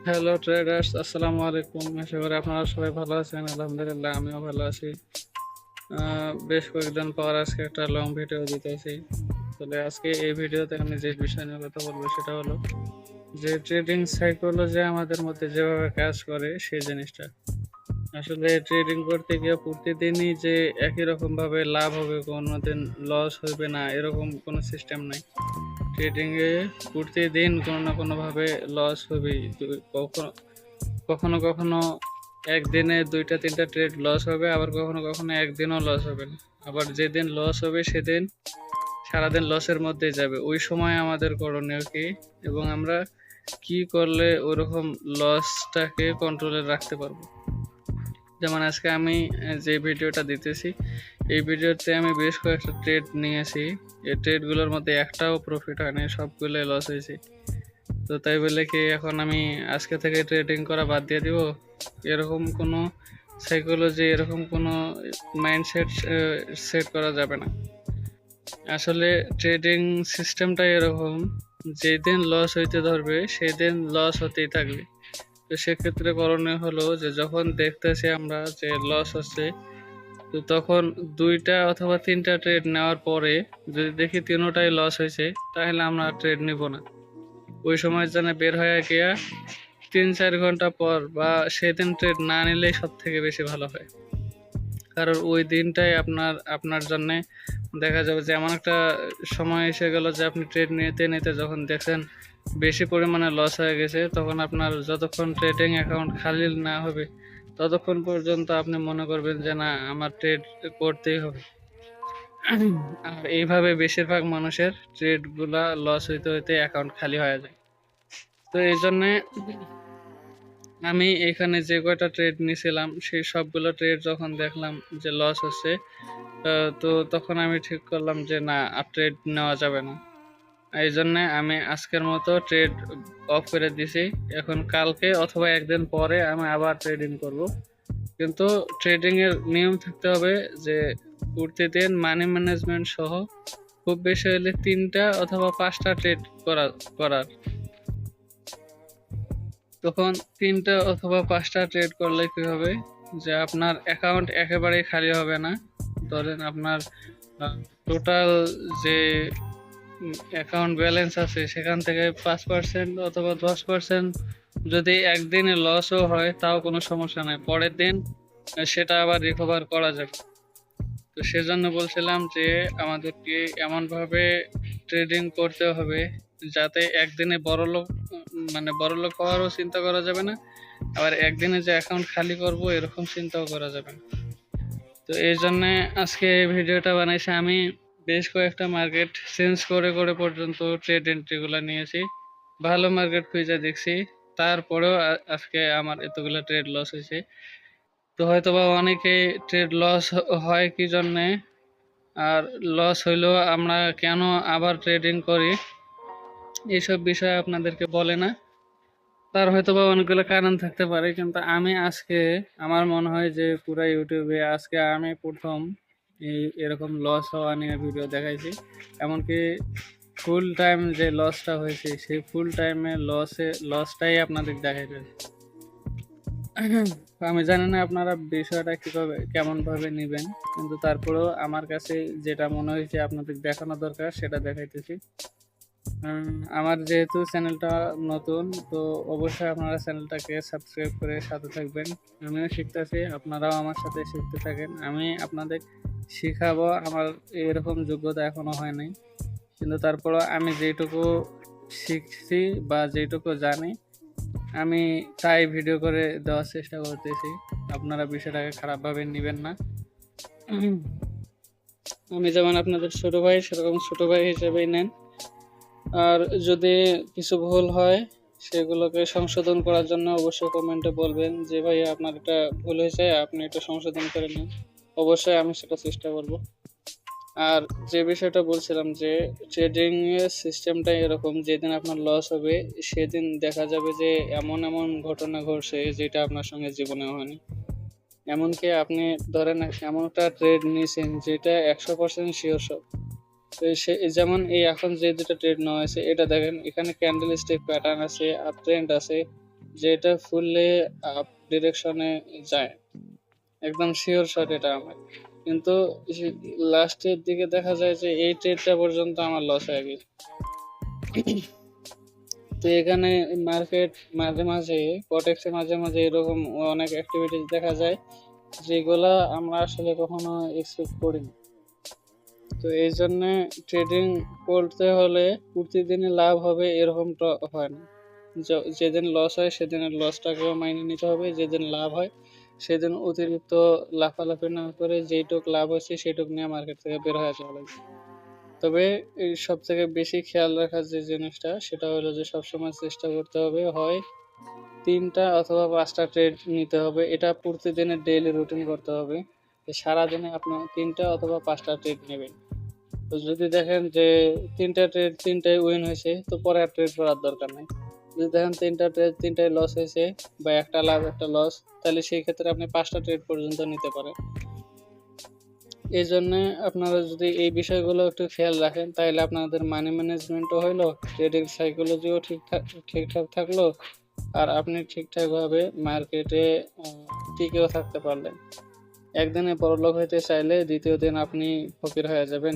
Hello traders, আসসালামু আলাইকুম। আশা করি আপনারা সবাই ভালো আছেন। আলহামদুলিল্লাহ, আমিও ভালো আছি। বেশ কয়েকদিন পর আজকে একটা লং ভিডিও দিতেছি। তাহলে আজকে এই ভিডিওতে আমি যে বিষয় নিয়ে কথা বলবো সেটা হলো যে ট্রেডিং সাইকোলজি আমাদের মধ্যে যেভাবে কাজ করে সেই জিনিসটা। আসলে ট্রেডিং করতে গিয়ে প্রতিদিনই যে একই রকম ভাবে লাভ হবে, কোনোদিন লস হবে না, এরকম কোনো সিস্টেম নাই। ট্রেডিং এ প্রতিদিন কোনো না কোনো ভাবে লস হবেই। কখনো কখনো কখনো একদিনে 2টা 3টা ট্রেড লস হবে, আবার কখনো কখনো একদিনও লস হবে না। আবার যেদিন লস হবে সেদিন সারাদিন লসের মধ্যেই যাবে। ওই সময় আমাদের করণীয় কি এবং আমরা কি করলে ওরকম লসটাকে কন্ট্রোলে রাখতে পারবো। যেমন আজকে আমি যে ভিডিওটা দিতেছি, এই ভিডিওতে আমি বেশ কয়েকটা ট্রেড নিয়েছি। এই ট্রেডগুলোর মধ্যে একটাও প্রফিট হয়নি, সবগুলোই লস হয়েছে। তো তাই বলে কি এখন আমি আজকে থেকে ট্রেডিং করা বাদ দিয়ে দিব? এরকম কোনো সাইকোলজি, এরকম কোনো মাইন্ডসেট সেট করা যাবে না। আসলে ট্রেডিং সিস্টেমটা এরকম, যেদিন লস হইতে ধরবে সেদিন লস হতেই থাকবে। তো সেক্ষেত্রে করণীয় হলো যে যখন দেখতেছি আমরা যে লস হচ্ছে, তো তখন 2টা অথবা 3টা ট্রেড নেওয়ার পরে যদি দেখি তিনোটাই লস হয়েছে, তাহলে আমরা ট্রেড নিব না। ওই সময় যেন বের হয়ে গিয়া 3-4 ঘন্টা পর বা সেদিন ট্রেড না নিলেই সব থেকে বেশি ভালো হয়। কারণ ওই দিনটাই আপনার জন্য দেখা যাবে যে এমন একটা সময় এসে গেল যে আপনি ট্রেড নিতে নিতে যখন দেখছেন বেশি পরিমাণে লস হয়ে গেছে, তখন আপনার যতক্ষণ ট্রেডিং অ্যাকাউন্ট খালি না হবে ততক্ষণ পর্যন্ত আপনি মনে করবেন যে না, আমার ট্রেড করতেই হবে। আর এইভাবে বেশিরভাগ মানুষের ট্রেডগুলা লস হইতে হইতে অ্যাকাউন্ট খালি হয়ে যায়। তো এই জন্যে আমি এখানে যে কয়টা ট্রেড নিয়েছিলাম সেই সবগুলো ট্রেড যখন দেখলাম যে লস হচ্ছে, তো তখন আমি ঠিক করলাম যে না, আর ট্রেড নেওয়া যাবে না। এই জন্যে আমি আজকের মতো ট্রেড অফ করে দিছি। এখন কালকে অথবা একদিন পরে আমি আবার ট্রেডিং করব। কিন্তু ট্রেডিং এর নিয়ম থাকতে হবে যে প্রতিদিন মানি ম্যানেজমেন্ট সহ খুব বেশি হলে 3টা অথবা 5টা ট্রেড করার। তখন 3টা অথবা 5টা ট্রেড করলে কি হবে যে আপনার অ্যাকাউন্ট একেবারেই খালি হবে না। ধরেন আপনার টোটাল যে অ্যাকাউন্ট ব্যালেন্স আছে সেখান থেকে 5% অথবা 10% যদি একদিনে লসও হয় তাও কোনো সমস্যা নাই, পরের দিন সেটা আবার রিকভার করা যাবে। তো সেজন্য বলছিলাম যে আমাদেরকে এমনভাবে ট্রেডিং করতে হবে যাতে একদিনে বড়লোক, মানে বড়লোক হওয়ারও চিন্তা করা যাবে না, আবার একদিনে যে অ্যাকাউন্ট খালি করব এরকম চিন্তাও করা যাবে না। তো এই জন্যে আজকে এই ভিডিওটা বানাইছি। আমি বেশ কয়েকটা মার্কেট চেঞ্জ করে করে পর্যন্ত ট্রেড এন্ট্রিগুলো নিয়েছি, ভালো মার্কেট খুঁজে দেখছি, তারপরেও আজকে আমার এতগুলো ট্রেড লস হয়েছে। তো হয়তোবা অনেকে ট্রেড লস হয় কি জন্যে, আর লস হইলেও আমরা কেন আবার ট্রেডিং করি, এইসব বিষয়ে আপনাদেরকে বলে না। তার হয়তোবা অনেকগুলো কারণ থাকতে পারে, কিন্তু আমি আজকে আমার মনে হয় যে পুরো ইউটিউবে আজকে আমি প্রথম এরকম লস হওয়া নিয়ে ভিডিও দেখাইছি। এমনকি ফুল টাইম যে লসটা হয়েছে সেই ফুল টাইমে লসটাই আপনাদের দেখাইছে। আমি জানি না আপনারা বিষয়টা কীভাবে কেমনভাবে নেবেন, কিন্তু তারপরেও আমার কাছে যেটা মনে হয়েছে আপনাদের দেখানো দরকার সেটা দেখাইতেছি। আমার যেহেতু চ্যানেলটা নতুন, তো অবশ্যই আপনারা চ্যানেলটাকে সাবস্ক্রাইব করে সাথে থাকবেন। আমিও শিখতেছি, আপনারাও আমার সাথে শিখতে থাকেন। আমি আপনাদের শিখাবো, আমার এরকম যোগ্যতা এখনো হয় নাই, কিন্তু তারপরও আমি যেটুকু শিখছি বা যেটুকু জানি আমি তাই ভিডিও করে দেওয়ার চেষ্টা করতেছি। আপনারা বিষয়টাকে খারাপভাবে নেবেন না। আমি যেমন আপনাদের ছোট ভাই, সেরকম ছোট ভাই হিসেবেই নেন। আর যদি কিছু ভুল হয় সেগুলোকে সংশোধন করার জন্য অবশ্যই কমেন্টে বলবেন যে ভাই আপনার এটা ভুল হয়েছে, আপনি এটা সংশোধন করে নিন। অবশ্যই আমি সেটা চেষ্টা করব। আর যে বিষয়টা বলছিলাম যে ট্রেডিং এর সিস্টেমটা এরকম, যেদিন আপনার লস হবে সেদিন দেখা যাবে যে এমন এমন ঘটনা ঘটছে যেটা আপনার সঙ্গে জীবনে হয়নি। এমনকি আপনি ধরেন এমন একটা ট্রেড নিয়েছেন যেটা 100% শিওর সব। তো যেমন এই এখন যে দুটো ট্রেড নেওয়া হয়েছে, এটা দেখেন এখানে ক্যান্ডেল স্টিক প্যাটার্ন আছে আর ট্রেন্ড আছে, যে এটা ফুললি আপ ডিরেকশনে যায়, একদম শিওর শট এটা আমার। কিন্তু লাস্টের দিকে দেখা যায় যে এই ট্রেডটা পর্যন্ত আমার লস হয়ে গেছে। তো এখানে মার্কেট মাঝে মাঝে কটেক্সে মাঝে মাঝে এরকম অনেক অ্যাক্টিভিটিস দেখা যায় যেগুলা আমরা আসলে কখনো এক্সপেক্ট করিনি। তো এই জন্য ট্রেডিং করতে হলে প্রতিদিনই লাভ হবে এরকমটা হয় না। যেদিন লস হয় সেদিনের লসটাকেও মাইনে নিতে হবে, যেদিন লাভ হয় সেদিন অতিরিক্ত লাফালাফি না করে যেইটুক লাভ হচ্ছে সেইটুক নিয়ে মার্কেট থেকে বের হয়ে যাওয়া লাগবে। তবে এই সব থেকে বেশি খেয়াল রাখার যে জিনিসটা সেটা হলো যে সবসময় চেষ্টা করতে হবে হয় 3টা অথবা 5টা ট্রেড নিতে হবে। এটা প্রতিদিনের ডেইলি রুটিন করতে হবে যে সারাদিনে আপনি 3টা অথবা 5টা ট্রেড নেবেন। তো যদি দেখেন যে 3টা ট্রেড 3টাই উইন হয়েছে তো পরে আর ট্রেড করার দরকার নাই। যদি দেখেন 3টা ট্রেড 3টাই লস হয়েছে বা একটা লাভ একটা লস, তাহলে সেই ক্ষেত্রে আপনি 5টা ট্রেড পর্যন্ত নিতে পারেন। এই জন্য আপনারা যদি এই বিষয়গুলো একটু খেয়াল রাখেন তাহলে আপনাদের মানি ম্যানেজমেন্টও হইলো, ট্রেডিং সাইকোলজিও ঠিকঠাক থাকলো, আর আপনি ঠিকঠাকভাবে মার্কেটে টিকেও থাকতে পারলেন। একদিনে বড়লোক হইতে চাইলে দ্বিতীয় দিন আপনি ফকির হয়ে যাবেন।